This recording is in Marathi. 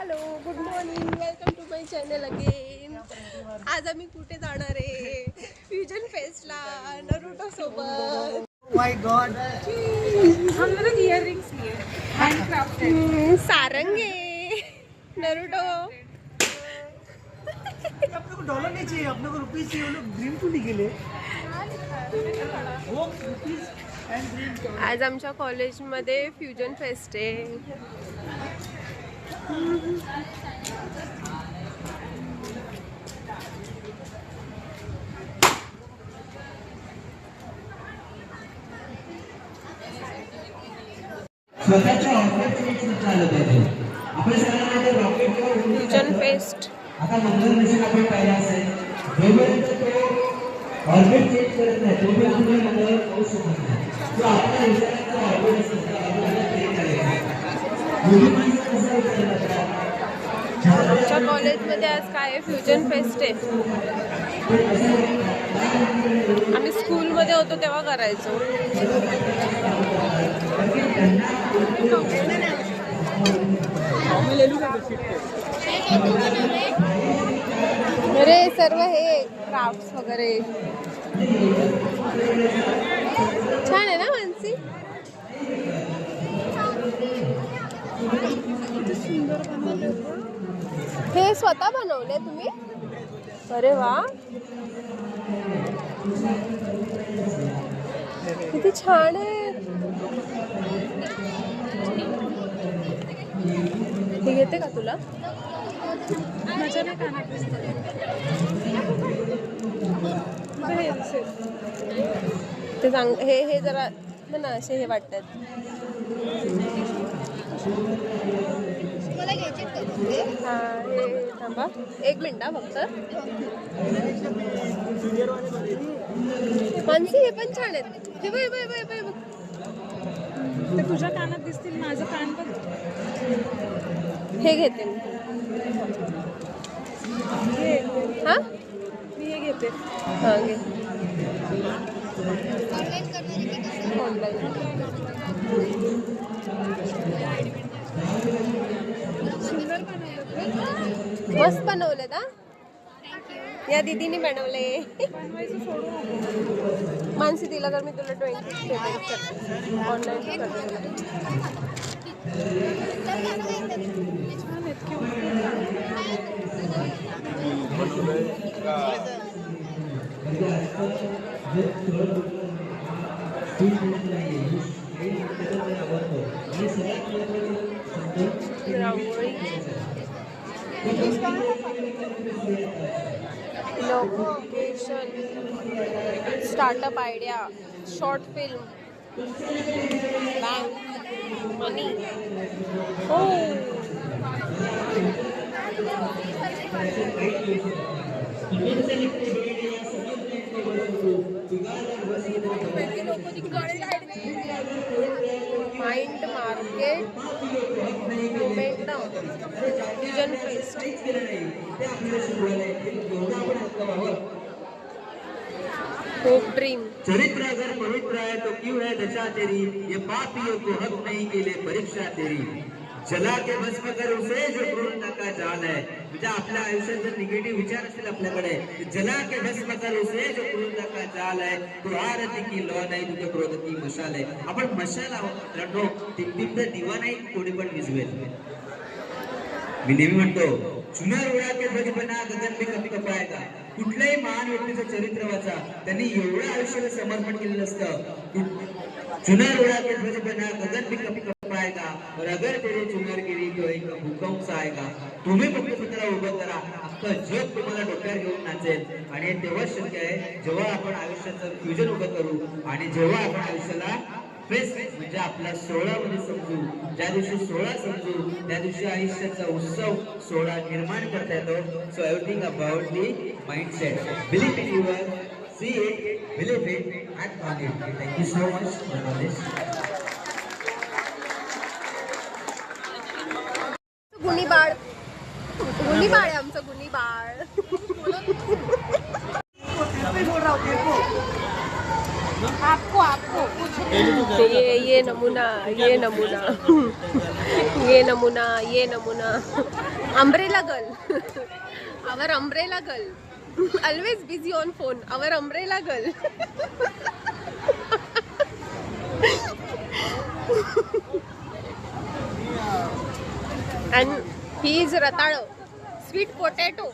Hello, good morning, welcome to my channel again. आज आम्ही कुठे जाणार आहे? फ्युजन फेस्टला नरुटो सोबत. माय गॉड, हम लोग इयररिंग्स लिए हैंडक्राफ्टेड सारंगे नरुटो. अपने को डॉलर नहीं चाहिए, अपने को रुपीस चाहिए. वो लोग ग्रीन क्यों नहीं गेले? वो रुपीस एंड ग्रीन. आज आमच्या कॉलेजमध्ये फ्युजन फेस्ट आहे. फ्युजन फेस्ट आता मंगल मिशन आपण पाहिलं असेल, जोपर्यंत तो ऑर्बिट चेंज करत नाही तोपर्यंत तुम्ही मंगळावर पाहू शकत नाही. जो आपल्या विचारांचा ऑर्बिट असेल तर आपल्याला ते करायचं. मुली माणसं कसं विचार करतात? आमच्या कॉलेजमध्ये आज काय आहे? फ्युजन फेस्ट आहे. आम्ही स्कूलमध्ये होतो तेव्हा करायचो. अरे सर्व हे क्राफ्ट्स वगैरे छान आहे ना मानसी. हे स्वतः बनवले तुम्ही? अरे वा, किती छान आहे. हे घेते का तुला? ते सांग. हे जरा ना असे हे वाटतात. हा, हे थांबा एक मिनिट फक्त. मानसी हे पण छान आहेत. हे बघ बघ बघ बघ. ते तुझ्या कानात दिसतील, माझं कान बघ. हे घेते मी. हा, मी हे घेते. हा घे. ऑनलाईन सुंदर बनवलं. मस्त बनवलेत हा. या दीदीने बनवले. बनवायचं सोडू नको. मानसी दिला तर मी तुला 20 पेमेंट करते. ऑनलाईन करते. छान आहेत, cute. Rangoli, location, startup idea, short film, bank, money. हो, mind market, momentum, fusion fest. Hope dream. चरित्र अगर पवित्र है तो क्यों है दशा तेरी, ये पापियों को हक नहीं के लिए परीक्षा तेरी. जला के भस्म कर उसे जो क्रूरता का जाल है. म्हणजे आपल्या आयुष्यात जर निगेटिव्ह विचार असतील आपल्याकडे, जला के भस्म कर उसे जो क्रूरता का जाल है. तो आरती की लौ नाही तुझ्या क्रोध की मशाल आहे. आपण मशाल आहोत मित्रांनो. टिपटिप दिवा नाही कोणी पण विझवेल. मी नेहमी म्हणतो, चुनर उडा के ध्वज बना गगन पे कमी कपायचा. कुठल्याही महान व्यक्तीचं चरित्र वाचा, त्यांनी एवढं आयुष्याला समर्पण केलेलं असतं. चुनर उडा के ध्वज बना गगन पे कमी कपायचा, और अगर तेरे चुनर गिरी तो एक भूकंप आएगा. तुम्ही फक्त स्वतःला उभं करा, अख्खं जग तुम्हाला डोक्यावर घेऊन नाचेल. आणि तेव्हा शक्य आहे जेव्हा आपण आयुष्याचं फ्युजन उभं करू आणि जेव्हा आपण आयुष्याला फेस्ट म्हणजे आपला सोहळामध्ये समजू. ज्या दिवशी सोहळा समजू त्या दिवशी आयुष्याचा उत्सव सोहळा निर्माण करता येतो. So everything about the mindset. Believe in your, see it, believe it, act on it. Thank you so much for this. गुणी बाळ, गुणी बाळ आहे आमचं. गुणी बाळ. आपको आपको ये नमूना ये नमूना ये नमूना ये नमूना umbrella girl our umbrella girl always busy on phone our umbrella girl and he is रताळ स्वीट पोटॅटो